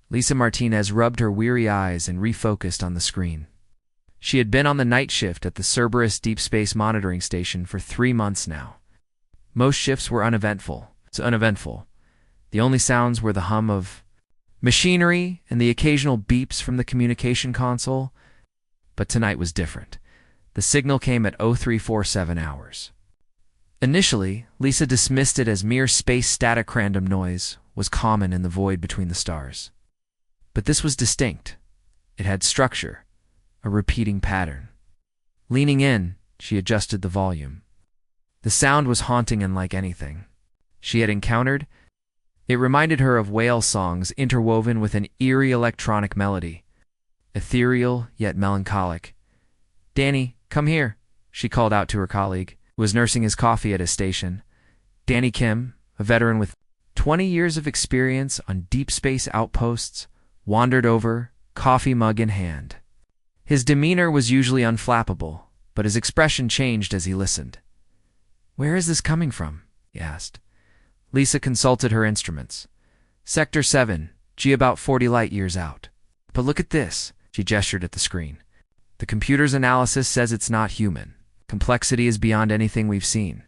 Lisa Martinez rubbed her weary eyes and refocused on the screen. She had been on the night shift at the Cerberus Deep Space Monitoring Station for 3 months now. Most shifts were uneventful. The only sounds were the hum of machinery and the occasional beeps from the communication console. But tonight was different. The signal came at 0347 hours. Initially, Lisa dismissed it as mere space static random noise was common in the void between the stars. But this was distinct. It had structure, a repeating pattern. Leaning in, she adjusted the volume. The sound was haunting unlike anything she had encountered. It reminded her of whale songs interwoven with an eerie electronic melody, ethereal yet melancholic. "Danny, come here," she called out to her colleague, who was nursing his coffee at his station. Danny Kim, a veteran with 20 years of experience on deep space outposts, wandered over, coffee mug in hand. His demeanor was usually unflappable, but his expression changed as he listened. "Where is this coming from?" he asked. Lisa consulted her instruments. "Sector 7, G about 40 light-years out. But look at this," she gestured at the screen. "The computer's analysis says it's not human. Complexity is beyond anything we've seen.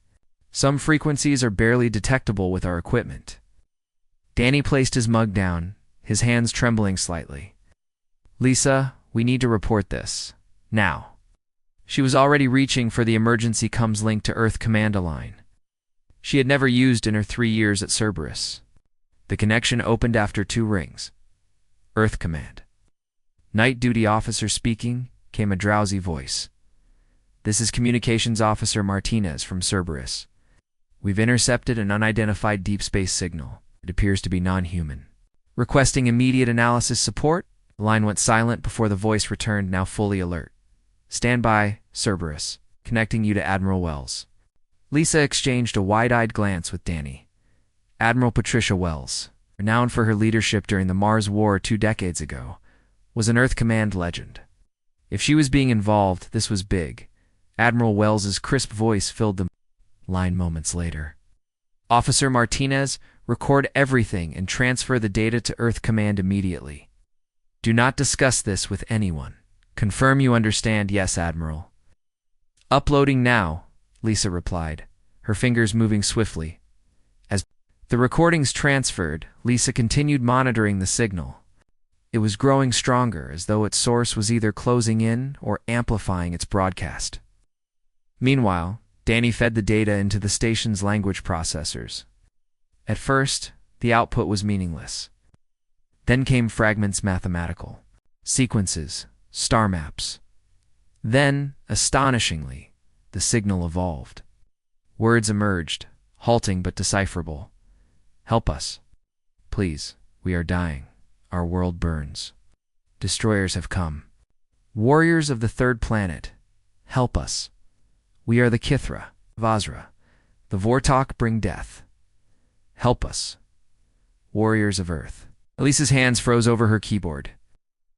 Some frequencies are barely detectable with our equipment." Danny placed his mug down, his hands trembling slightly. "Lisa, we need to report this. Now." She was already reaching for the emergency comms link to Earth Command line. She had never used in her 3 years at Cerberus. The connection opened after 2 rings. Earth Command. Night duty officer speaking, came a drowsy voice. "This is Communications Officer Martinez from Cerberus. We've intercepted an unidentified deep space signal. It appears to be non-human. Requesting immediate analysis support." The line went silent before the voice returned, now fully alert. "Stand by, Cerberus. Connecting you to Admiral Wells." Lisa exchanged a wide-eyed glance with Danny. Admiral Patricia Wells, renowned for her leadership during the Mars War 2 decades ago, was an Earth Command legend. If she was being involved, this was big. Admiral Wells's crisp voice filled the line moments later. "Officer Martinez, record everything and transfer the data to Earth Command immediately. Do not discuss this with anyone. Confirm you understand." "Yes, Admiral." "Uploading now," Lisa replied, her fingers moving swiftly. As the recordings transferred, Lisa continued monitoring the signal. It was growing stronger, as though its source was either closing in or amplifying its broadcast. Meanwhile, Danny fed the data into the station's language processors. At first, the output was meaningless. Then came fragments mathematical, sequences, star maps. Then, astonishingly, the signal evolved. Words emerged, halting but decipherable. "Help us. Please, we are dying. Our world burns. Destroyers have come. Warriors of the 3rd planet, help us. We are the Kithra, Vazra. The Vortok bring death. Help us. Warriors of Earth." Elisa's hands froze over her keyboard.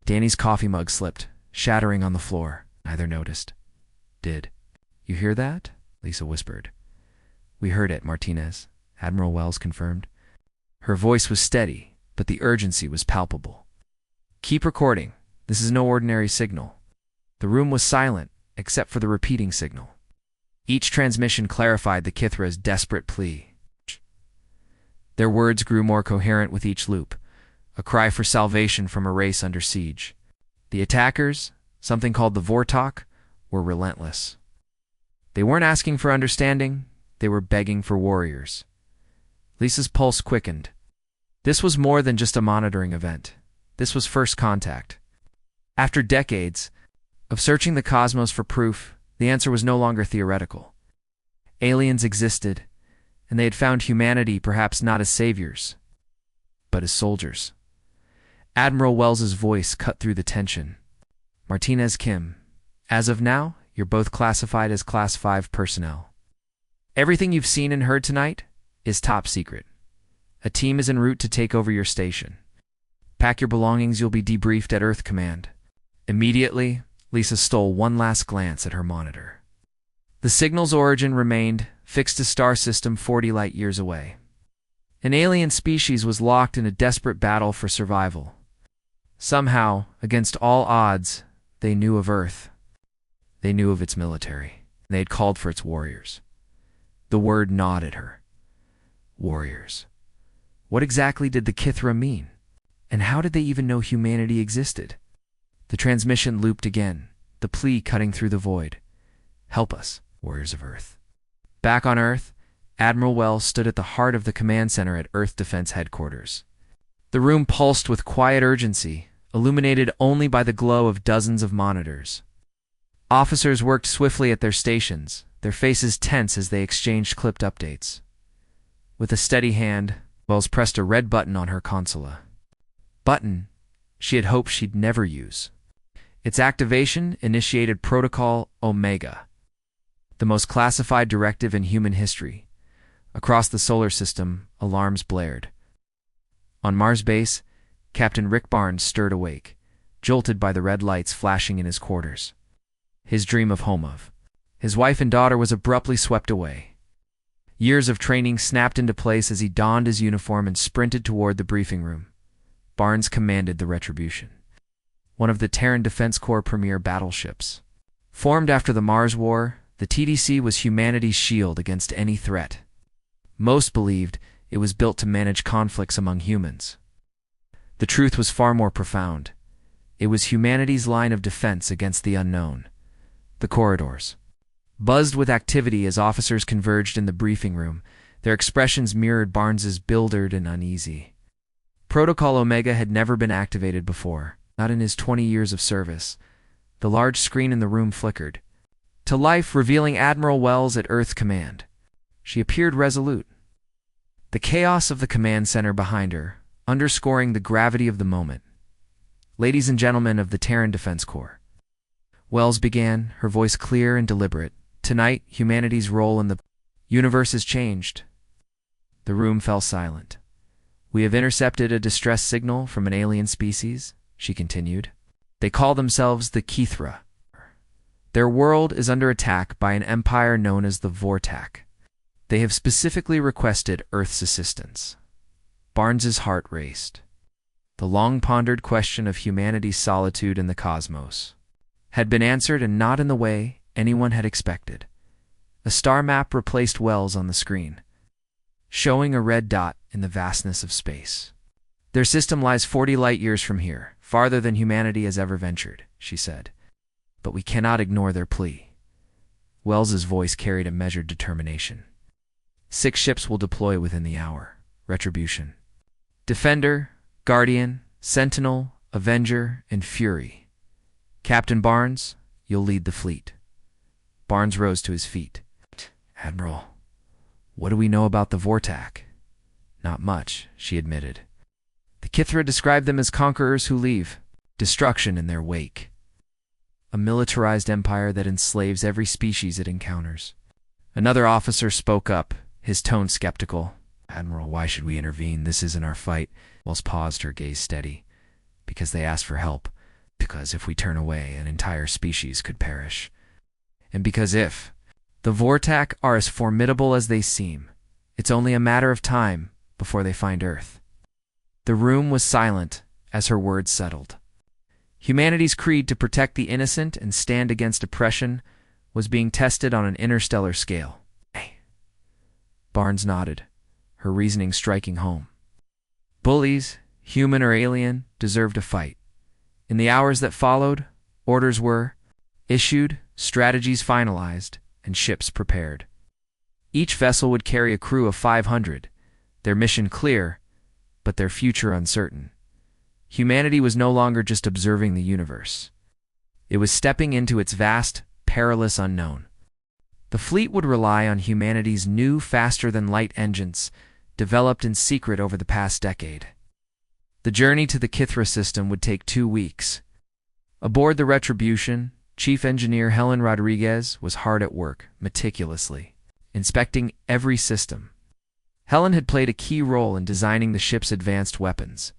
Danny's coffee mug slipped, shattering on the floor. Neither noticed. "Did you hear that?" Lisa whispered. "We heard it, Martinez," Admiral Wells confirmed. Her voice was steady, but the urgency was palpable. "Keep recording. This is no ordinary signal." The room was silent, except for the repeating signal. Each transmission clarified the Kithra's desperate plea. Their words grew more coherent with each loop, a cry for salvation from a race under siege. The attackers, something called the Vortok, were relentless. They weren't asking for understanding, they were begging for warriors. Lisa's pulse quickened. This was more than just a monitoring event. This was first contact. After decades of searching the cosmos for proof, the answer was no longer theoretical. Aliens existed, and they had found humanity perhaps not as saviors, but as soldiers. Admiral Wells's voice cut through the tension. "Martinez, Kim, as of now, you're both classified as Class 5 personnel. Everything you've seen and heard tonight is top secret. A team is en route to take over your station. Pack your belongings, you'll be debriefed at Earth Command." Immediately, Lisa stole one last glance at her monitor. The signal's origin remained fixed to star system 40 light-years away. An alien species was locked in a desperate battle for survival, Somehow, against all odds, they knew of Earth. They knew of its military. They had called for its warriors. The word gnawed at her. Warriors. What exactly did the Kithra mean? And how did they even know humanity existed? The transmission looped again, the plea cutting through the void. Help us, warriors of Earth. Back on Earth, Admiral Wells stood at the heart of the command center at Earth Defense Headquarters. The room pulsed with quiet urgency, illuminated only by the glow of dozens of monitors. Officers worked swiftly at their stations, their faces tense as they exchanged clipped updates. With a steady hand, Wells pressed a red button on her consola. Button she had hoped she'd never use. Its activation initiated Protocol Omega, the most classified directive in human history. Across the solar system, alarms blared. On Mars base, Captain Rick Barnes stirred awake, jolted by the red lights flashing in his quarters. His dream of home of his wife and daughter was abruptly swept away. Years of training snapped into place as he donned his uniform and sprinted toward the briefing room. Barnes commanded the Retribution, one of the Terran Defense Corps' premier battleships. Formed after the Mars War, the TDC was humanity's shield against any threat. Most believed it was built to manage conflicts among humans. The truth was far more profound. It was humanity's line of defense against the unknown. The corridors buzzed with activity as officers converged in the briefing room. Their expressions mirrored Barnes's bewildered and uneasy. Protocol Omega had never been activated before, not in his 20 years of service. The large screen in the room flickered to life, revealing Admiral Wells at Earth Command. She appeared resolute, the chaos of the command center behind her, underscoring the gravity of the moment. Ladies and gentlemen of the Terran Defense Corps, Wells began, her voice clear and deliberate. Tonight, humanity's role in the universe has changed. The room fell silent. We have intercepted a distress signal from an alien species, she continued. They call themselves the Kithra. Their world is under attack by an empire known as the Vortak. They have specifically requested Earth's assistance. Barnes's heart raced. The long-pondered question of humanity's solitude in the cosmos had been answered, and not in the way anyone had expected. A star map replaced Wells on the screen, showing a red dot in the vastness of space. Their system lies 40 light-years from here, farther than humanity has ever ventured, she said. But we cannot ignore their plea. Wells's voice carried a measured determination. 6 ships will deploy within the hour. Retribution. Defender, Guardian, Sentinel, Avenger, and Fury. Captain Barnes, you'll lead the fleet. Barnes rose to his feet. Admiral, what do we know about the Vortak? Not much, she admitted. The Kithra described them as conquerors who leave destruction in their wake. A militarized empire that enslaves every species it encounters. Another officer spoke up, his tone skeptical. Admiral, why should we intervene? This isn't our fight. Wells paused, her gaze steady. Because they asked for help. Because if we turn away, an entire species could perish. And because if the Vortak are as formidable as they seem, it's only a matter of time before they find Earth. The room was silent as her words settled. Humanity's creed to protect the innocent and stand against oppression was being tested on an interstellar scale. Hey. Barnes nodded, her reasoning striking home. Bullies, human or alien, deserved a fight. In the hours that followed, orders were issued, strategies finalized, and ships prepared. Each vessel would carry a crew of 500, their mission clear, but their future uncertain. Humanity was no longer just observing the universe. It was stepping into its vast, perilous unknown. The fleet would rely on humanity's new, faster-than-light engines, developed in secret over the past decade. The journey to the Kithra system would take 2 weeks. Aboard the Retribution, Chief Engineer Helen Rodriguez was hard at work, meticulously, inspecting every system. Helen had played a key role in designing the ship's advanced weapons,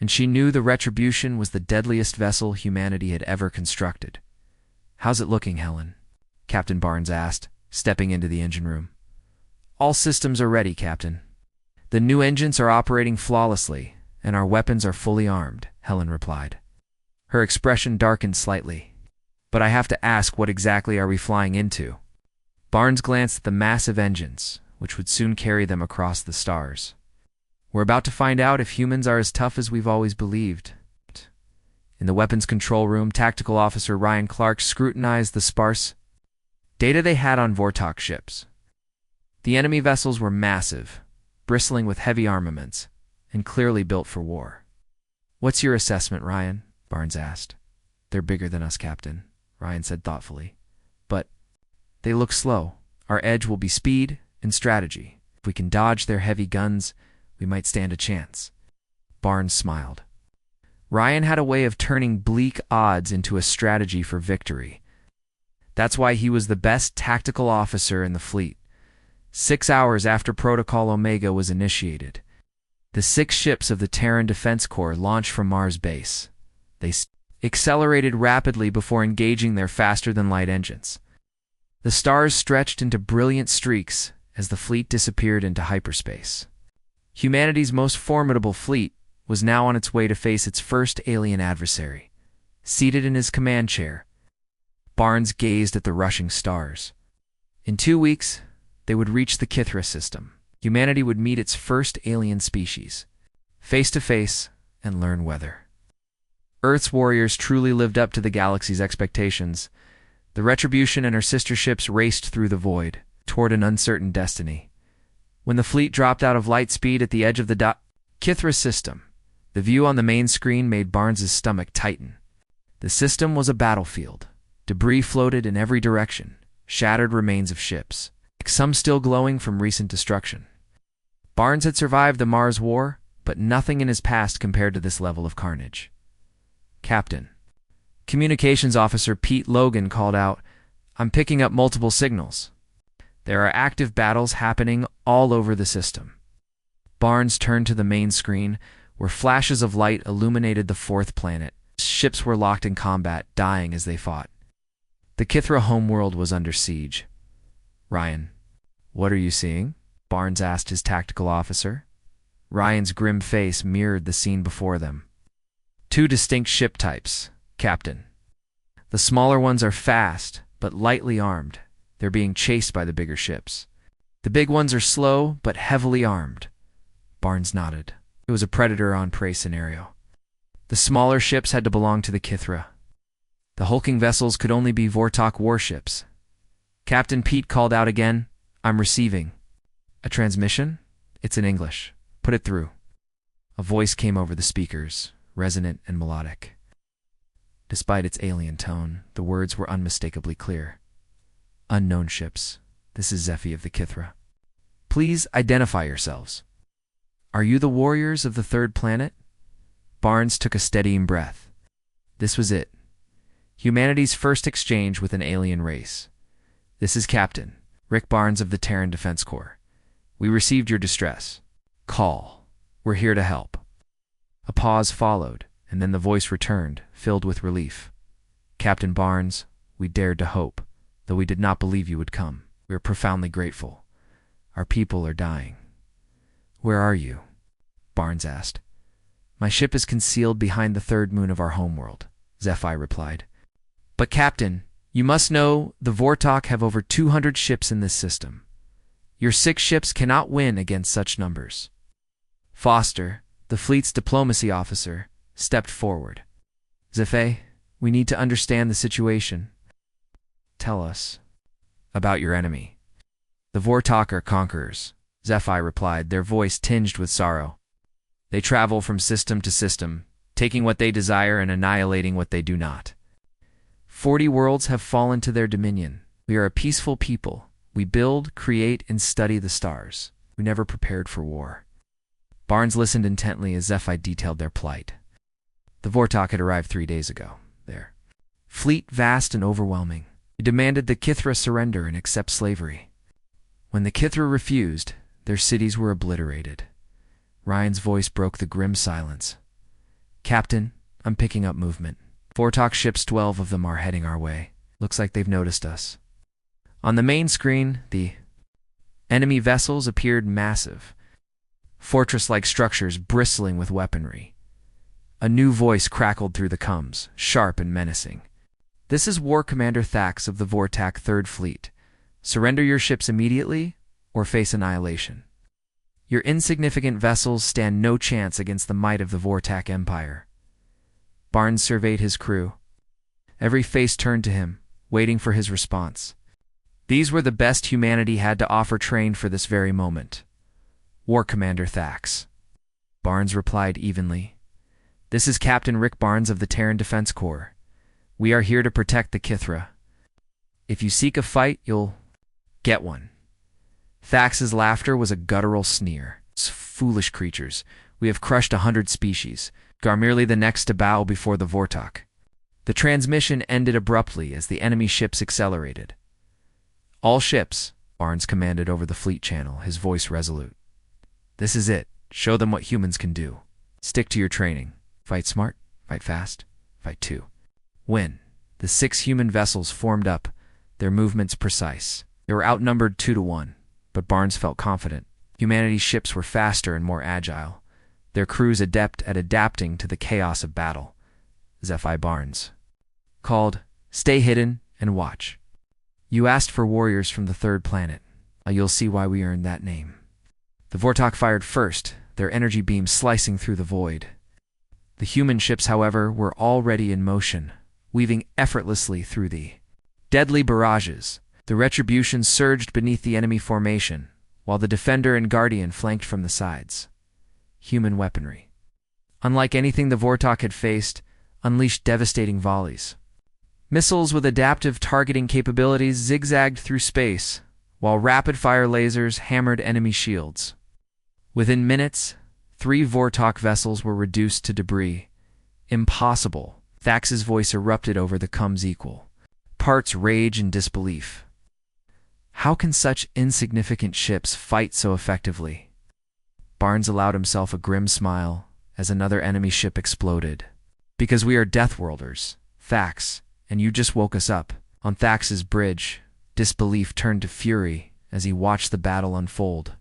and she knew the Retribution was the deadliest vessel humanity had ever constructed. How's it looking, Helen? Captain Barnes asked, stepping into the engine room. All systems are ready, Captain. The new engines are operating flawlessly, and our weapons are fully armed, Helen replied. Her expression darkened slightly. But I have to ask, what exactly are we flying into? Barnes glanced at the massive engines, which would soon carry them across the stars. We're about to find out if humans are as tough as we've always believed. In the weapons control room, Tactical Officer Ryan Clark scrutinized the sparse data they had on Vortok ships. The enemy vessels were massive, bristling with heavy armaments, and clearly built for war. What's your assessment, Ryan? Barnes asked. They're bigger than us, Captain, Ryan said thoughtfully. But they look slow. Our edge will be speed and strategy. If we can dodge their heavy guns, we might stand a chance. Barnes smiled. Ryan had a way of turning bleak odds into a strategy for victory. That's why he was the best tactical officer in the fleet. 6 hours after Protocol Omega was initiated, the 6 ships of the Terran Defense Corps launched from Mars base. They accelerated rapidly before engaging their faster-than-light engines. The stars stretched into brilliant streaks as the fleet disappeared into hyperspace. Humanity's most formidable fleet was now on its way to face its first alien adversary. Seated in his command chair, Barnes gazed at the rushing stars. In 2 weeks, they would reach the Kithra system. Humanity would meet its first alien species, face to face, and learn weather. Earth's warriors truly lived up to the galaxy's expectations. The Retribution and her sister ships raced through the void, toward an uncertain destiny. When the fleet dropped out of light speed at the edge of the Kithra system, the view on the main screen made Barnes's stomach tighten. The system was a battlefield. Debris floated in every direction, shattered remains of ships, some still glowing from recent destruction. Barnes had survived the Mars War, but nothing in his past compared to this level of carnage. Captain. Communications Officer Pete Logan called out, I'm picking up multiple signals. There are active battles happening all over the system. Barnes turned to the main screen, where flashes of light illuminated the 4th planet. Ships were locked in combat, dying as they fought. The Kithra homeworld was under siege. Ryan, what are you seeing? Barnes asked his tactical officer. Ryan's grim face mirrored the scene before them. 2 distinct ship types, Captain. The smaller ones are fast, but lightly armed. They're being chased by the bigger ships. The big ones are slow, but heavily armed. Barnes nodded. It was a predator-on-prey scenario. The smaller ships had to belong to the Kithra. The hulking vessels could only be Vortok warships. Captain Pete called out again, I'm receiving. A transmission? It's in English. Put it through. A voice came over the speakers, resonant and melodic. Despite its alien tone, the words were unmistakably clear. Unknown ships, this is Zephy of the Kithra. Please identify yourselves. Are you the warriors of the 3rd planet? Barnes took a steadying breath. This was it. Humanity's first exchange with an alien race. This is Captain Rick Barnes of the Terran Defense Corps. We received your distress call. We're here to help. A pause followed, and then the voice returned, filled with relief. Captain Barnes, we dared to hope, though we did not believe you would come. We are profoundly grateful. Our people are dying. Where are you? Barnes asked. My ship is concealed behind the 3rd moon of our homeworld, Zephy replied. But Captain, you must know the Vortok have over 200 ships in this system. Your 6 ships cannot win against such numbers. Foster, the fleet's diplomacy officer, stepped forward. Zephy, we need to understand the situation. Tell us about your enemy. The Vortok are conquerors, Zephy replied, their voice tinged with sorrow. They travel from system to system, taking what they desire and annihilating what they do not. 40 worlds have fallen to their dominion. We are a peaceful people. We build, create, and study the stars. We never prepared for war. Barnes listened intently as Zephy detailed their plight. The Vortok had arrived 3 days ago. Their fleet vast and overwhelming. They demanded the Kithra surrender and accept slavery. When the Kithra refused, their cities were obliterated. Ryan's voice broke the grim silence. Captain, I'm picking up movement. Vortok ships, 12 of them are heading our way. Looks like they've noticed us. On the main screen, the enemy vessels appeared massive, fortress-like structures bristling with weaponry. A new voice crackled through the comms, sharp and menacing. "This is War Commander Thax of the Vortak Third Fleet. Surrender your ships immediately, or face annihilation. Your insignificant vessels stand no chance against the might of the Vortak Empire." Barnes surveyed his crew. Every face turned to him, waiting for his response. These were the best humanity had to offer, trained for this very moment. "War Commander Thax." Barnes replied evenly. "This is Captain Rick Barnes of the Terran Defense Corps. We are here to protect the Kithra. If you seek a fight, you'll get one." Thax's laughter was a guttural sneer. "Foolish creatures. We have crushed 100 species. Are merely the next to bow before the Vortak." The transmission ended abruptly as the enemy ships accelerated. "All ships," Barnes commanded over the fleet channel, his voice resolute. "This is it. Show them what humans can do. Stick to your training. Fight smart, fight fast, fight two. Win." The 6 human vessels formed up, their movements precise. They were outnumbered 2-1, but Barnes felt confident. Humanity's ships were faster and more agile, their crews adept at adapting to the chaos of battle. SciFi Barnes called, "Stay hidden and watch. You asked for warriors from the third planet. You'll see why we earned that name." The Vortak fired first, their energy beams slicing through the void. The human ships, however, were already in motion, weaving effortlessly through the deadly barrages. The Retribution surged beneath the enemy formation, while the Defender and Guardian flanked from the sides. Human weaponry, unlike anything the Vortak had faced, unleashed devastating volleys. Missiles with adaptive targeting capabilities zigzagged through space, while rapid-fire lasers hammered enemy shields. Within minutes, 3 Vortak vessels were reduced to debris. "Impossible," Thax's voice erupted over the comms equal. Parts rage and disbelief. "How can such insignificant ships fight so effectively?" Barnes allowed himself a grim smile as another enemy ship exploded. "Because we are Deathworlders, Thax, and you just woke us up." On Thax's bridge, disbelief turned to fury as he watched the battle unfold.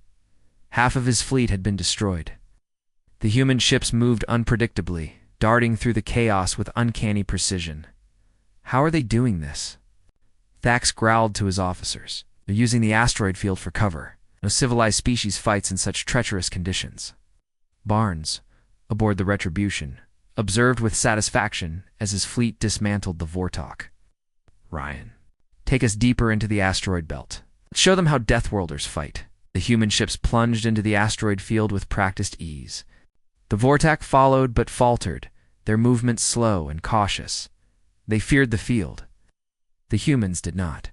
Half of his fleet had been destroyed. The human ships moved unpredictably, darting through the chaos with uncanny precision. "How are they doing this?" Thax growled to his officers. "They're using the asteroid field for cover. No civilized species fights in such treacherous conditions." Barnes, aboard the Retribution, observed with satisfaction as his fleet dismantled the Vortak. "Ryan, take us deeper into the asteroid belt. Show them how Deathworlders fight." The human ships plunged into the asteroid field with practiced ease. The Vortak followed but faltered, their movements slow and cautious. They feared the field. The humans did not.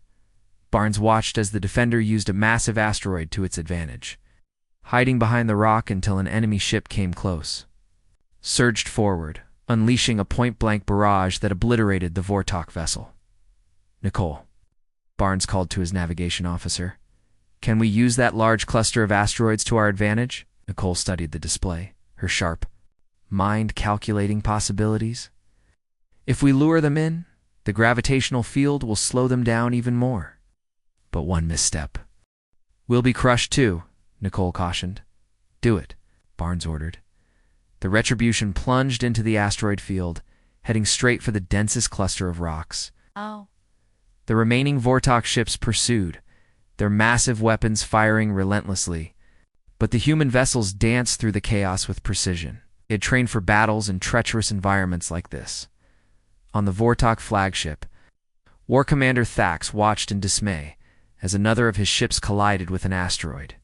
Barnes watched as the Defender used a massive asteroid to its advantage, hiding behind the rock until an enemy ship came close. Surged forward, unleashing a point-blank barrage that obliterated the Vortak vessel. "Nicole," Barnes called to his navigation officer. "Can we use that large cluster of asteroids to our advantage?" Nicole studied the display, her sharp mind calculating possibilities. "If we lure them in, the gravitational field will slow them down even more. But one misstep. We'll be crushed too," Nicole cautioned. "Do it," Barnes ordered. The Retribution plunged into the asteroid field, heading straight for the densest cluster of rocks. Oh. The remaining Vortak ships pursued, their massive weapons firing relentlessly. But the human vessels danced through the chaos with precision. They had trained for battles in treacherous environments like this. On the Vortak flagship, War Commander Thax watched in dismay as another of his ships collided with an asteroid.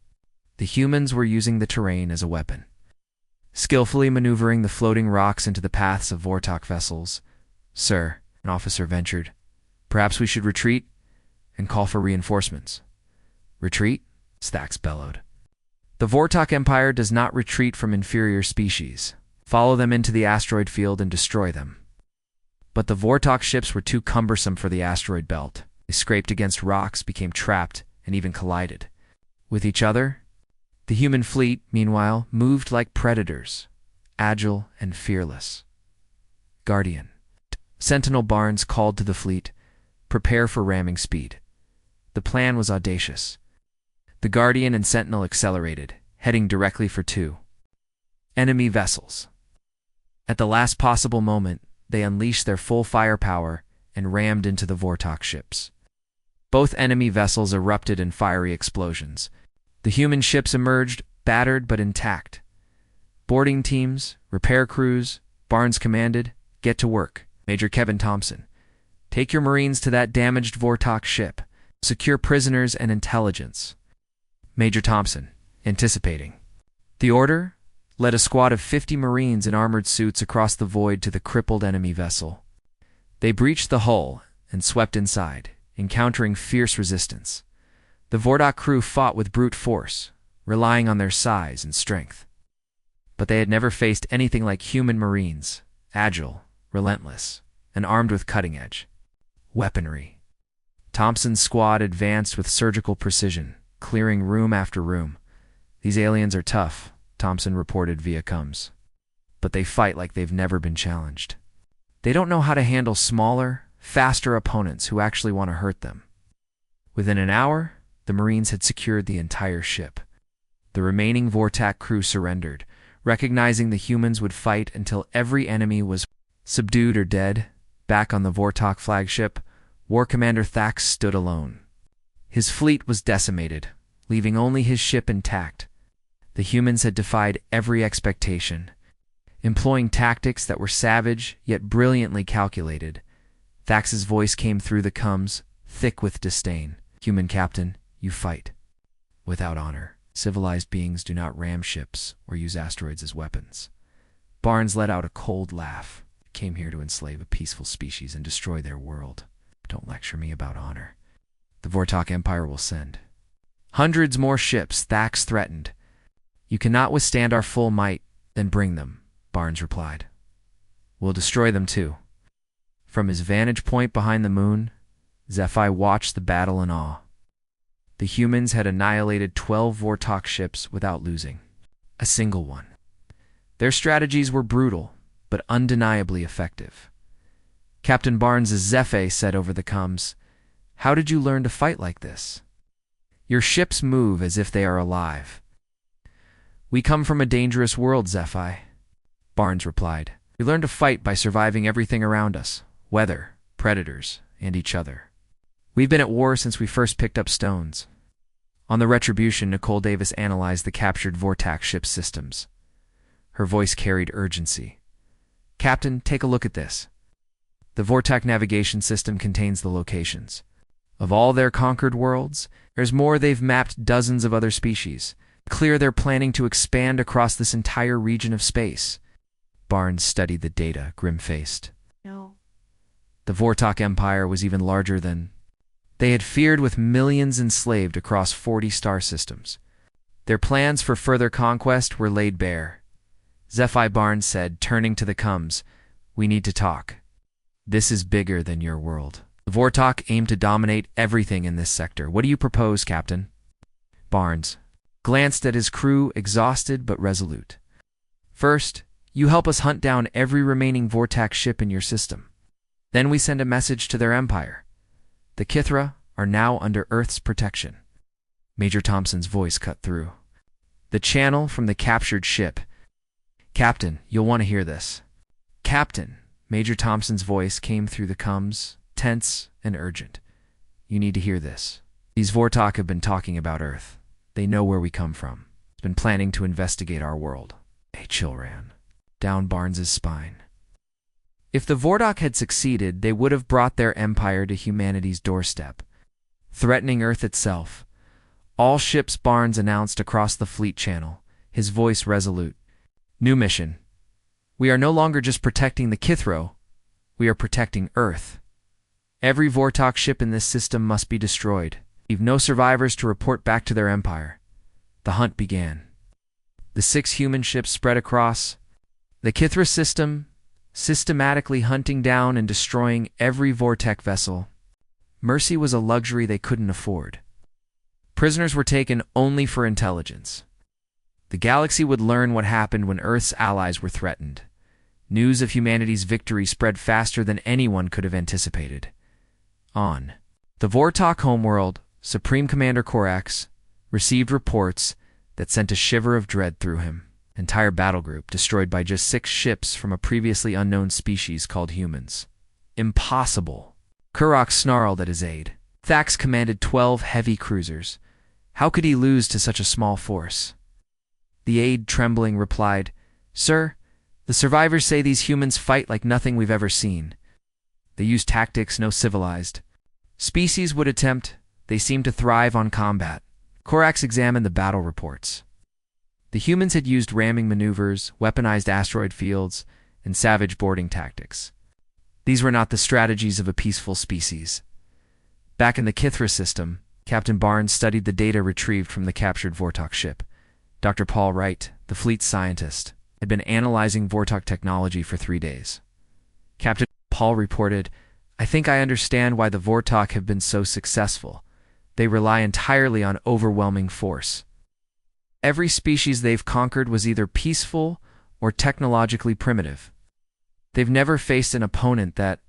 The humans were using the terrain as a weapon, skillfully maneuvering the floating rocks into the paths of Vortak vessels. "Sir," an officer ventured, "perhaps we should retreat and call for reinforcements." "Retreat?" Thax bellowed. "The Vortak Empire does not retreat from inferior species. Follow them into the asteroid field and destroy them." But the Vortak ships were too cumbersome for the asteroid belt. They scraped against rocks, became trapped, and even collided with each other. The human fleet, meanwhile, moved like predators, agile and fearless. "Guardian," Sentinel Barnes called to the fleet, "prepare for ramming speed." The plan was audacious. The Guardian and Sentinel accelerated, heading directly for 2 enemy vessels. At the last possible moment, they unleashed their full firepower and rammed into the Vortok ships. Both enemy vessels erupted in fiery explosions. The human ships emerged, battered but intact. Boarding teams, repair crews, Barnes commanded, "Get to work." Major Kevin Thompson, "Take your Marines to that damaged Vortok ship. Secure prisoners and intelligence." Major Thompson, anticipating the order, led a squad of 50 Marines in armored suits across the void to the crippled enemy vessel. They breached the hull and swept inside, encountering fierce resistance. The Vortok crew fought with brute force, relying on their size and strength. But they had never faced anything like human Marines, agile, relentless, and armed with cutting-edge weaponry. Thompson's squad advanced with surgical precision, clearing room after room. "These aliens are tough," Thompson reported via comms. "But they fight like they've never been challenged. They don't know how to handle smaller, faster opponents who actually want to hurt them." Within an hour, the Marines had secured the entire ship. The remaining Vortok crew surrendered, recognizing the humans would fight until every enemy was subdued or dead. Back on the Vortok flagship, War Commander Thax stood alone. His fleet was decimated, leaving only his ship intact. The humans had defied every expectation, employing tactics that were savage yet brilliantly calculated. Thax's voice came through the comms, thick with disdain. "Human captain, you fight without honor. Civilized beings do not ram ships or use asteroids as weapons." Barnes let out a cold laugh. "I came here to enslave a peaceful species and destroy their world. Don't lecture me about honor. The Vortok Empire will send hundreds more ships," Thax threatened. "You cannot withstand our full might, then bring them," Barnes replied. "We'll destroy them too." From his vantage point behind the moon, SciFi watched the battle in awe. The humans had annihilated 12 Vortok ships without losing a single one. Their strategies were brutal, but undeniably effective. Captain Barnes's SciFi said over the comms, "How did you learn to fight like this? Your ships move as if they are alive." "We come from a dangerous world, SciFi," Barnes replied. "We learn to fight by surviving everything around us, weather, predators, and each other. We've been at war since we first picked up stones." On the Retribution, Nicole Davis analyzed the captured Vortok ship's systems. Her voice carried urgency. "Captain, take a look at this. The Vortok navigation system contains the locations of all their conquered worlds. There's more. They've mapped dozens of other species. Clear they're planning to expand across this entire region of space." Barnes studied the data, grim-faced. No. The Vortok Empire was even larger than they had feared, with millions enslaved across 40 star systems. Their plans for further conquest were laid bare. SciFi, Barnes said, turning to the comms, "We need to talk. This is bigger than your world. The Vortok aim to dominate everything in this sector. What do you propose, Captain?" Barnes glanced at his crew, exhausted but resolute. "First, you help us hunt down every remaining Vortok ship in your system. Then we send a message to their empire. The Kithra are now under Earth's protection." Major Thompson's voice cut through the channel from the captured ship. "Captain, you'll want to hear this." "Captain," Major Thompson's voice came through the comms, tense and urgent. "You need to hear this. These Vortok have been talking about Earth. They know where we come from. It's been planning to investigate our world." A chill ran down Barnes's spine. If the Vortok had succeeded, they would have brought their empire to humanity's doorstep, threatening Earth itself. "All ships," Barnes announced across the fleet channel, his voice resolute. "New mission. We are no longer just protecting the Kithro, we are protecting Earth. Every Vortok ship in this system must be destroyed. Leave no survivors to report back to their empire." The hunt began. The 6 human ships spread across the Kithra system, systematically hunting down and destroying every Vortek vessel. Mercy was a luxury they couldn't afford. Prisoners were taken only for intelligence. The galaxy would learn what happened when Earth's allies were threatened. News of humanity's victory spread faster than anyone could have anticipated. On the Vortok homeworld, Supreme Commander Korax received reports that sent a shiver of dread through him. Entire battle group destroyed by just 6 ships from a previously unknown species called humans. Impossible. Kurok snarled at his aide. Thax commanded 12 heavy cruisers. How could he lose to such a small force? The aide, trembling, replied, "Sir, the survivors say these humans fight like nothing we've ever seen. They use tactics no civilized species would attempt. They seem to thrive on combat." Korax examined the battle reports. The humans had used ramming maneuvers, weaponized asteroid fields, and savage boarding tactics. These were not the strategies of a peaceful species. Back in the Kithra system, Captain Barnes studied the data retrieved from the captured Vortok ship. Dr. Paul Wright, the fleet scientist, had been analyzing Vortok technology for 3 days. Captain Paul reported, "I think I understand why the Vortok have been so successful. They rely entirely on overwhelming force. Every species they've conquered was either peaceful or technologically primitive. They've never faced an opponent that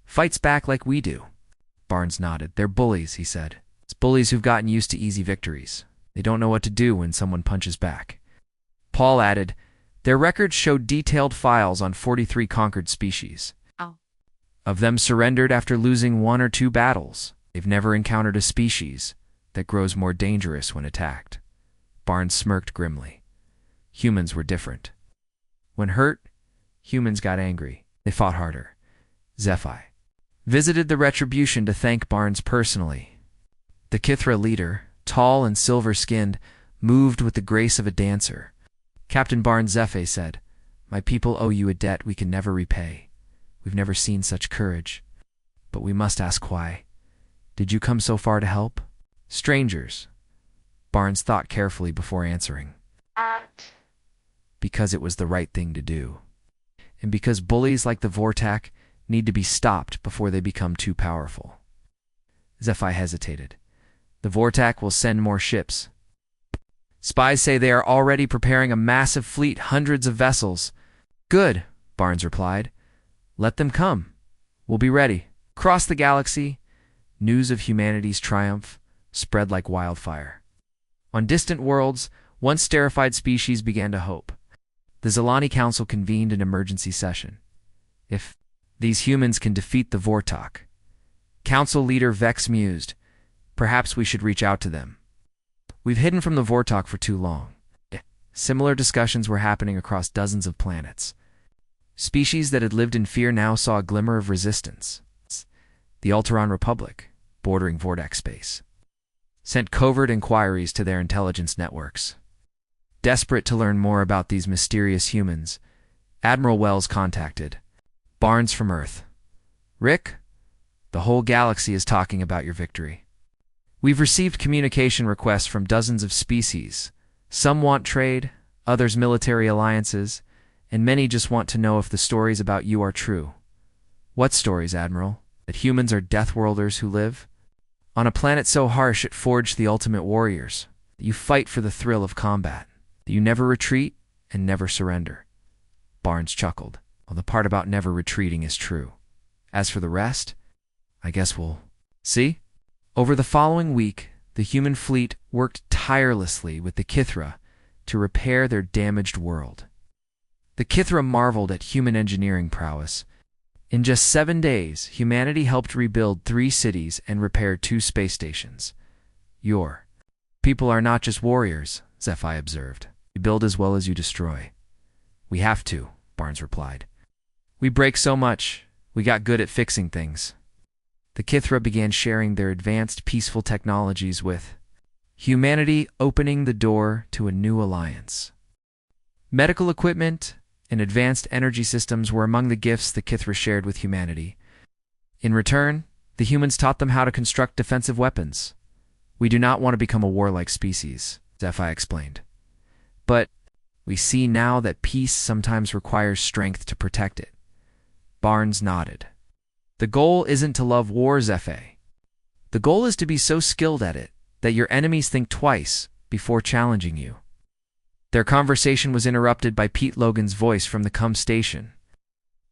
fights back like we do." Barnes nodded. "They're bullies," he said. "It's bullies who've gotten used to easy victories. They don't know what to do when someone punches back." Paul added, "Their records showed detailed files on 43 conquered species. Of them surrendered after losing 1 or 2 battles. They've never encountered a species that grows more dangerous when attacked." Barnes smirked grimly. Humans were different. When hurt, humans got angry. They fought harder. SciFi visited the Retribution to thank Barnes personally. The Kithra leader, tall and silver-skinned, moved with the grace of a dancer. Captain Barnes SciFi said, "My people owe you a debt we can never repay. We've never seen such courage. But we must ask why. Did you come so far to help?" "Strangers." Barnes thought carefully before answering. "Because it was the right thing to do. And because bullies like the Vortak need to be stopped before they become too powerful." SciFi hesitated. "The Vortak will send more ships. Spies say they are already preparing a massive fleet, hundreds of vessels." "Good," Barnes replied. "Let them come. We'll be ready." Across the galaxy, news of humanity's triumph spread like wildfire. On distant worlds, once terrified species began to hope. The Zilani Council convened an emergency session. "If these humans can defeat the Vortok," Council leader Vex mused, "perhaps we should reach out to them. We've hidden from the Vortok for too long." Similar discussions were happening across dozens of planets. Species that had lived in fear now saw a glimmer of resistance. The Alteron Republic, bordering Vordak space, sent covert inquiries to their intelligence networks. Desperate to learn more about these mysterious humans, Admiral Wells contacted Barnes from Earth. "Rick, the whole galaxy is talking about your victory. We've received communication requests from dozens of species. Some want trade, others military alliances, and many just want to know if the stories about you are true." "What stories, Admiral? That humans are Deathworlders who live on a planet so harsh it forged the ultimate warriors, that you fight for the thrill of combat, that you never retreat and never surrender." Barnes chuckled. "Well, the part about never retreating is true. As for the rest, I guess we'll see." Over the following week, the human fleet worked tirelessly with the Kithra to repair their damaged world. The Kithra marveled at human engineering prowess. In just 7 days, humanity helped rebuild 3 cities and repair 2 space stations. "Your people are not just warriors," SciFi observed. "You build as well as you destroy." "We have to," Barnes replied. "We break so much, we got good at fixing things." The Kithra began sharing their advanced peaceful technologies with humanity, opening the door to a new alliance. Medical equipment and advanced energy systems were among the gifts the Kithra shared with humanity. In return, the humans taught them how to construct defensive weapons. "We do not want to become a warlike species," SciFi explained. "But we see now that peace sometimes requires strength to protect it." Barnes nodded. "The goal isn't to love war, SciFi. The goal is to be so skilled at it that your enemies think twice before challenging you." Their conversation was interrupted by Pete Logan's voice from the CUM station.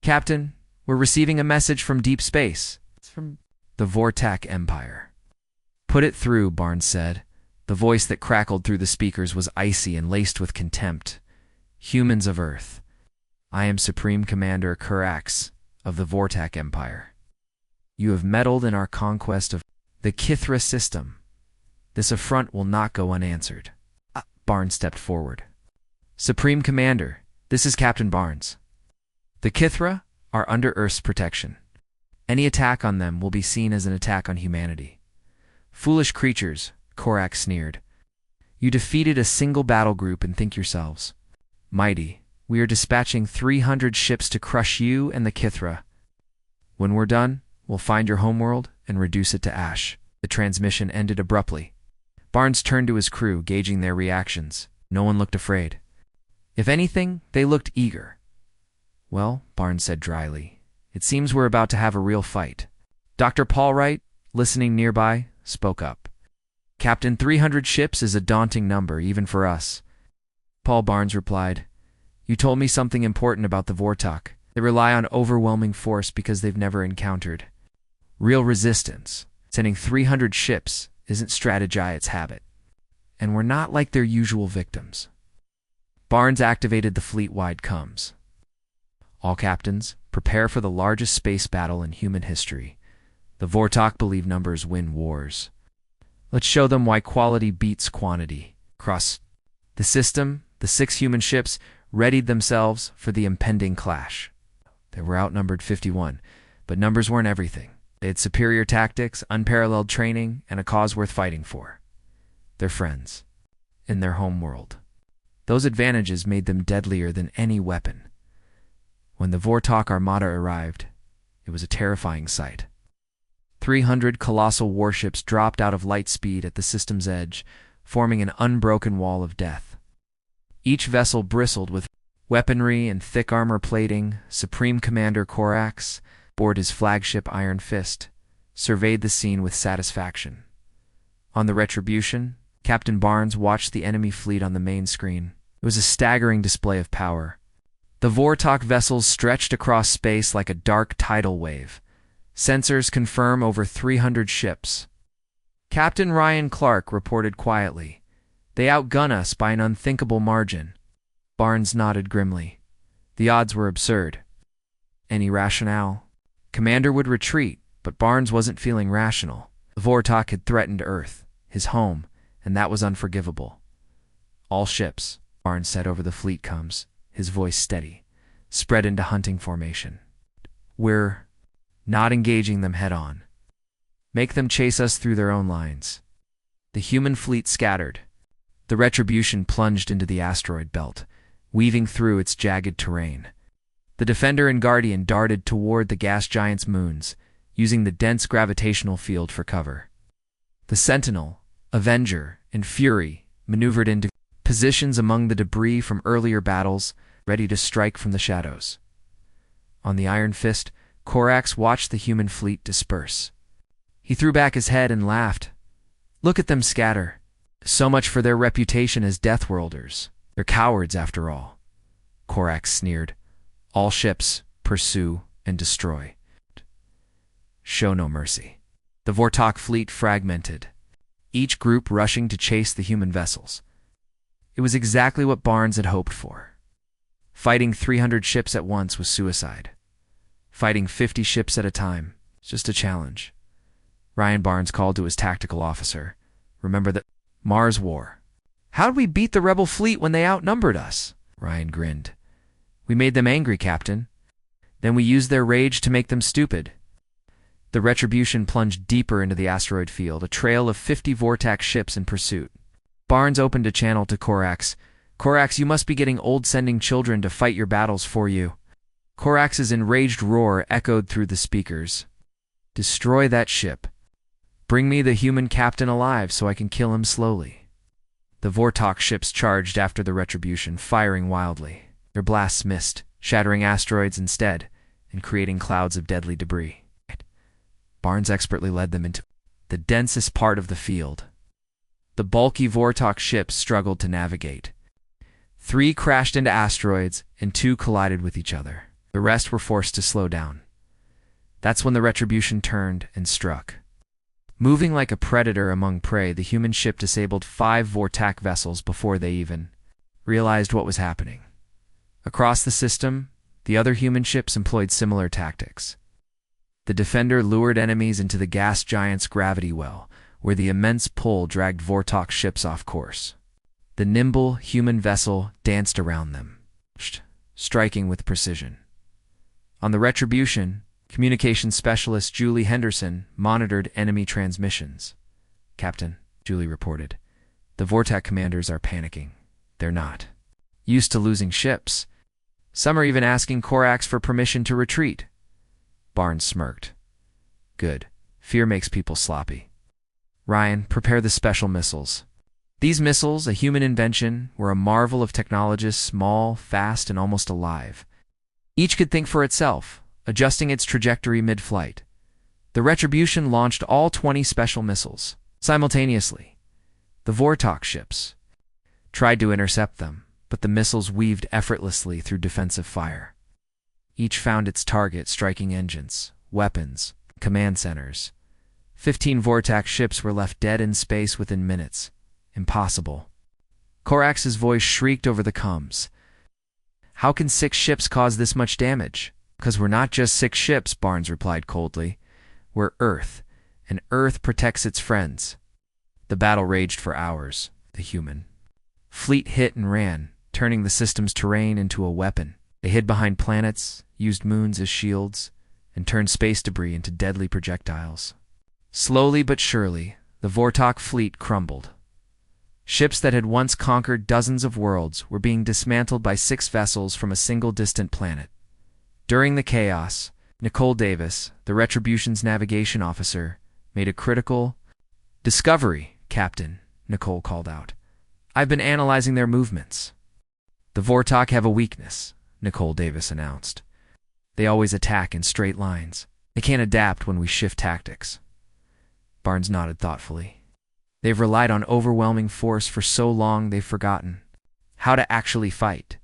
"Captain, we're receiving a message from deep space. It's from the Vortak Empire." "Put it through," Barnes said. The voice that crackled through the speakers was icy and laced with contempt. Humans of Earth. I am Supreme Commander Kurax of the Vortak Empire. You have meddled in our conquest of the Kithra system. This affront will not go unanswered. Barnes stepped forward. Supreme Commander, this is Captain Barnes. The Kithra are under Earth's protection. Any attack on them will be seen as an attack on humanity. Foolish creatures, Korak sneered. You defeated a single battle group and think yourselves mighty. We are dispatching 300 ships to crush you and the Kithra. When we're done, we'll find your homeworld and reduce it to ash. The transmission ended abruptly. Barnes turned to his crew, gauging their reactions. No one looked afraid. If anything, they looked eager. Well, Barnes said dryly, it seems we're about to have a real fight. Dr. Paul Wright, listening nearby, spoke up. Captain, 300 ships is a daunting number, even for us. Paul Barnes replied, You told me something important about the Vortak. They rely on overwhelming force because they've never encountered real resistance. Sending 300 ships isn't strategize's habit. And we're not like their usual victims. Barnes activated the fleet-wide comms. All captains, prepare for the largest space battle in human history. The Vortak believe numbers win wars. Let's show them why quality beats quantity. Across the system, the 6 human ships readied themselves for the impending clash. They were outnumbered 51, but numbers weren't everything. They had superior tactics, unparalleled training, and a cause worth fighting for. Their friends. In their home world. Those advantages made them deadlier than any weapon. When the Vortak Armada arrived, it was a terrifying sight. 300 colossal warships dropped out of light speed at the system's edge, forming an unbroken wall of death. Each vessel bristled with weaponry and thick armor plating. Supreme Commander Korax, aboard his flagship Iron Fist, surveyed the scene with satisfaction. On the Retribution, Captain Barnes watched the enemy fleet on the main screen. It was a staggering display of power. The Vortak vessels stretched across space like a dark tidal wave. Sensors confirm over 300 ships. Captain Ryan Clark reported quietly, They outgun us by an unthinkable margin. Barnes nodded grimly. The odds were absurd. Any rationale? Commander would retreat, but Barnes wasn't feeling rational. The Vortak had threatened Earth, his home, and that was unforgivable. All ships, Barnes said over the fleet comms, his voice steady, spread into hunting formation. We're not engaging them head-on. Make them chase us through their own lines. The human fleet scattered. The Retribution plunged into the asteroid belt, weaving through its jagged terrain. The Defender and Guardian darted toward the gas giant's moons, using the dense gravitational field for cover. The Sentinel, Avenger, and Fury maneuvered into positions among the debris from earlier battles, ready to strike from the shadows. On the Iron Fist, Korax watched the human fleet disperse. He threw back his head and laughed. Look at them scatter. So much for their reputation as Deathworlders. They're cowards, after all. Korax sneered. All ships pursue and destroy. Show no mercy. The Vortak fleet fragmented, each group rushing to chase the human vessels. It was exactly what Barnes had hoped for. Fighting 300 ships at once was suicide. Fighting 50 ships at a time is just a challenge. Ryan Barnes called to his tactical officer. Remember that Mars War. How'd we beat the rebel fleet when they outnumbered us? Ryan grinned. We made them angry, Captain. Then we used their rage to make them stupid. The Retribution plunged deeper into the asteroid field, a trail of 50 Vortak ships in pursuit. Barnes opened a channel to Korax. Korax, you must be getting old sending children to fight your battles for you. Korax's enraged roar echoed through the speakers. Destroy that ship. Bring me the human captain alive so I can kill him slowly. The Vortak ships charged after the Retribution, firing wildly. Their blasts missed, shattering asteroids instead, and creating clouds of deadly debris. Barnes expertly led them into the densest part of the field. The bulky Vortak ships struggled to navigate. 3 crashed into asteroids, and 2 collided with each other. The rest were forced to slow down. That's when the Retribution turned and struck. Moving like a predator among prey, the human ship disabled 5 Vortak vessels before they even realized what was happening. Across the system, the other human ships employed similar tactics. The Defender lured enemies into the gas giant's gravity well, where the immense pull dragged Vortok ships off course. The nimble human vessel danced around them, striking with precision. On the Retribution, communications specialist Julie Henderson monitored enemy transmissions. "Captain," Julie reported, "the Vortak commanders are panicking. They're not used to losing ships. Some are even asking Corax for permission to retreat." Barnes smirked. "Good. Fear makes people sloppy. Ryan, prepare the special missiles." These missiles, a human invention, were a marvel of technologists, small, fast, and almost alive. Each could think for itself, adjusting its trajectory mid-flight. The Retribution launched all 20 special missiles simultaneously. The Vortok ships tried to intercept them, but the missiles weaved effortlessly through defensive fire. Each found its target, striking engines, weapons, command centers. 15 Vortak ships were left dead in space within minutes. Impossible. Corax's voice shrieked over the comms. "How can 6 ships cause this much damage?" "'Cause we're not just 6 ships," Barnes replied coldly. "We're Earth, and Earth protects its friends." The battle raged for hours. The human fleet hit and ran, turning the system's terrain into a weapon. They hid behind planets, used moons as shields, and turned space debris into deadly projectiles. Slowly but surely, the Vortok fleet crumbled. Ships that had once conquered dozens of worlds were being dismantled by 6 vessels from a single distant planet. During the chaos, Nicole Davis, the Retribution's navigation officer, made a critical discovery. "Captain," Nicole called out, "I've been analyzing their movements." "The Vortok have a weakness," Nicole Davis announced. "They always attack in straight lines. They can't adapt when we shift tactics." Barnes nodded thoughtfully. "They've relied on overwhelming force for so long they've forgotten how to actually fight."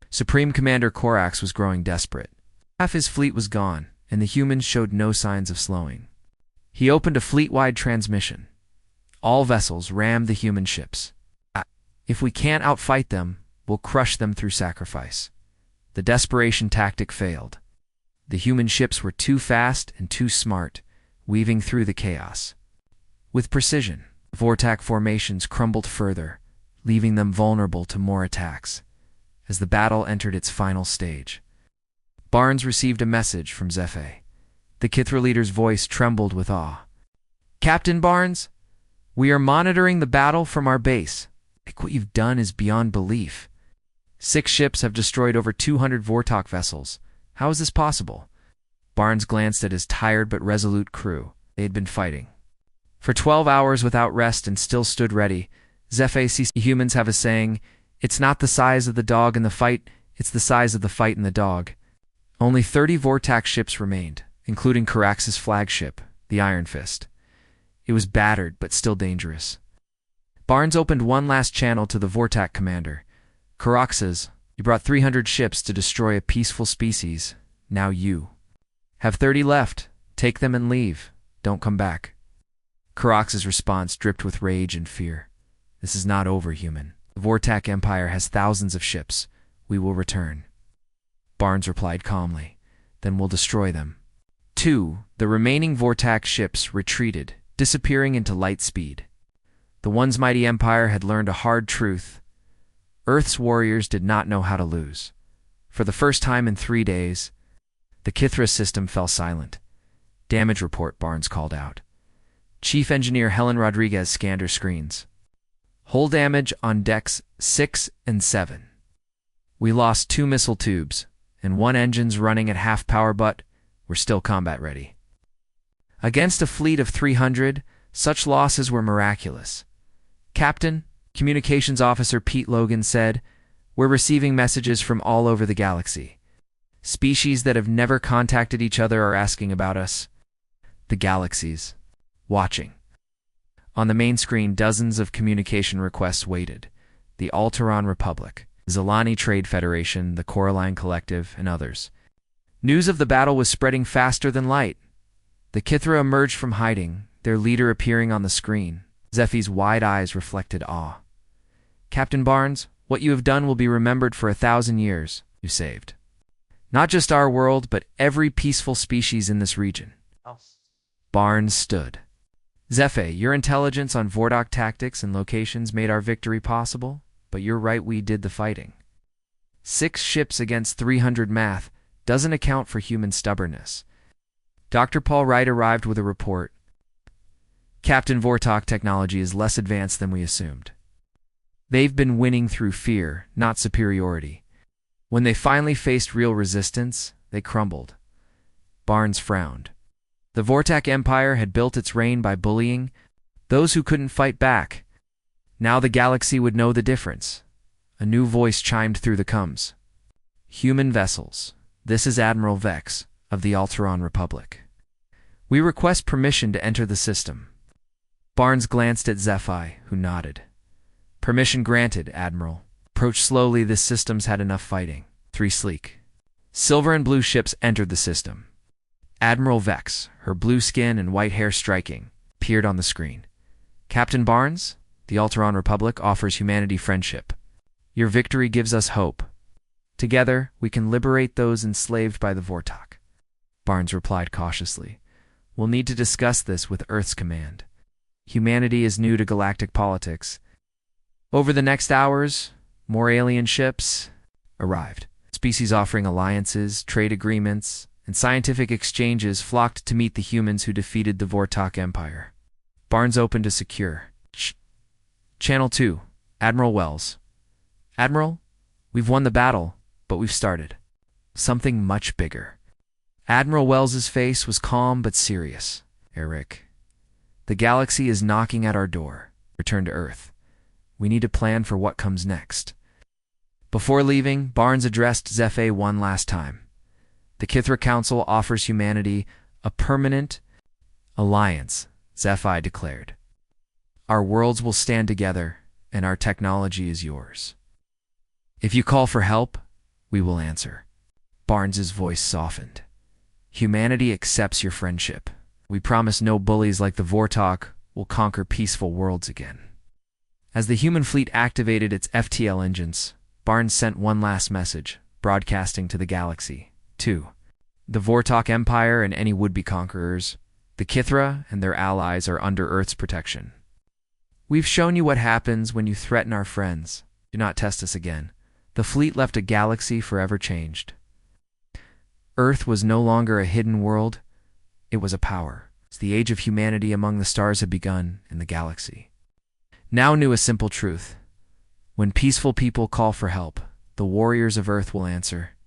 Supreme Commander Corax was growing desperate. Half his fleet was gone, and the humans showed no signs of slowing. He opened a fleet-wide transmission. "All vessels ram the human ships. If we can't outfight them, we'll crush them through sacrifice." The desperation tactic failed. The human ships were too fast and too smart, weaving through the chaos. With precision, Vortak formations crumbled further, leaving them vulnerable to more attacks. As the battle entered its final stage, Barnes received a message from Zephe. The Kithra leader's voice trembled with awe. "Captain Barnes, we are monitoring the battle from our base. What you've done is beyond belief. 6 ships have destroyed over 200 Vortok vessels. How is this possible?" Barnes glanced at his tired but resolute crew. They had been fighting for 12 hours without rest and still stood ready. Zephe sees humans have a saying, "It's not the size of the dog in the fight, it's the size of the fight in the dog." Only 30 Vortak ships remained, including Corax's flagship, the Iron Fist. It was battered but still dangerous. Barnes opened one last channel to the Vortak commander. "Coraxes, you brought 300 ships to destroy a peaceful species. Now you have 30 left. Take them and leave. Don't come back." Corax's response dripped with rage and fear. "This is not over, human. The Vortak Empire has thousands of ships. We will return." Barnes replied calmly, "Then we'll destroy them." The remaining Vortak ships retreated, disappearing into light speed. The once mighty empire had learned a hard truth. Earth's warriors did not know how to lose. For the first time in 3 days, the Kithra system fell silent. "Damage report," Barnes called out. Chief Engineer Helen Rodriguez scanned her screens. "Hull damage on decks 6 and 7. We lost 2 missile tubes, and 1 engine's running at half power, but we're still combat ready." Against a fleet of 300, such losses were miraculous. "Captain," Communications Officer Pete Logan said, "we're receiving messages from all over the galaxy. Species that have never contacted each other are asking about us." The galaxies watching. On the main screen, dozens of communication requests waited. The Alteron Republic, Zalani Trade Federation, the Coraline Collective, and others. News of the battle was spreading faster than light. The Kithra emerged from hiding, their leader appearing on the screen. Zephy's wide eyes reflected awe. "Captain Barnes, What you have done will be remembered for 1,000 years. You saved not just our world, but every peaceful species in this region. Barnes stood. Zephe, your intelligence on Vortok tactics and locations made our victory possible, but you're right, we did the fighting. 6 ships against 300 math doesn't account for human stubbornness. Dr. Paul Wright arrived with a report. Captain Vortok technology is less advanced than we assumed. They've been winning through fear, not superiority. When they finally faced real resistance, they crumbled. Barnes frowned. The Vortak Empire had built its reign by bullying those who couldn't fight back. Now the galaxy would know the difference. A new voice chimed through the comms. Human vessels, this is Admiral Vex of the Alteron Republic. We request permission to enter the system. Barnes glanced at Zephi, who nodded. Permission granted, Admiral. Approach slowly, this system's had enough fighting. 3 sleek silver and blue ships entered the system. Admiral Vex, her blue skin and white hair striking, appeared on the screen. Captain Barnes, the Alteron Republic offers humanity friendship. Your victory gives us hope. Together, we can liberate those enslaved by the Vortok. Barnes replied cautiously. We'll need to discuss this with Earth's command. Humanity is new to galactic politics. Over the next hours, more alien ships arrived. Species offering alliances, trade agreements, and scientific exchanges flocked to meet the humans who defeated the Vortok Empire. Barnes opened a secure. Channel 2, Admiral Wells. Admiral, we've won the battle, but we've started something much bigger. Admiral Wells's face was calm but serious. Eric, the galaxy is knocking at our door. Return to Earth. We need to plan for what comes next. Before leaving, Barnes addressed Zephe one last time. The Kithra Council offers humanity a permanent alliance, Zephi declared. Our worlds will stand together, and our technology is yours. If you call for help, we will answer. Barnes's voice softened. Humanity accepts your friendship. We promise no bullies like the Vortok will conquer peaceful worlds again. As the human fleet activated its FTL engines, Barnes sent one last message, broadcasting to the galaxy. 2. The Vortok Empire and any would-be conquerors, the Kithra and their allies are under Earth's protection. We've shown you what happens when you threaten our friends. Do not test us again. The fleet left a galaxy forever changed. Earth was no longer a hidden world, it was a power. The age of humanity among the stars had begun in the galaxy. Now knew a simple truth. When peaceful people call for help, the warriors of Earth will answer.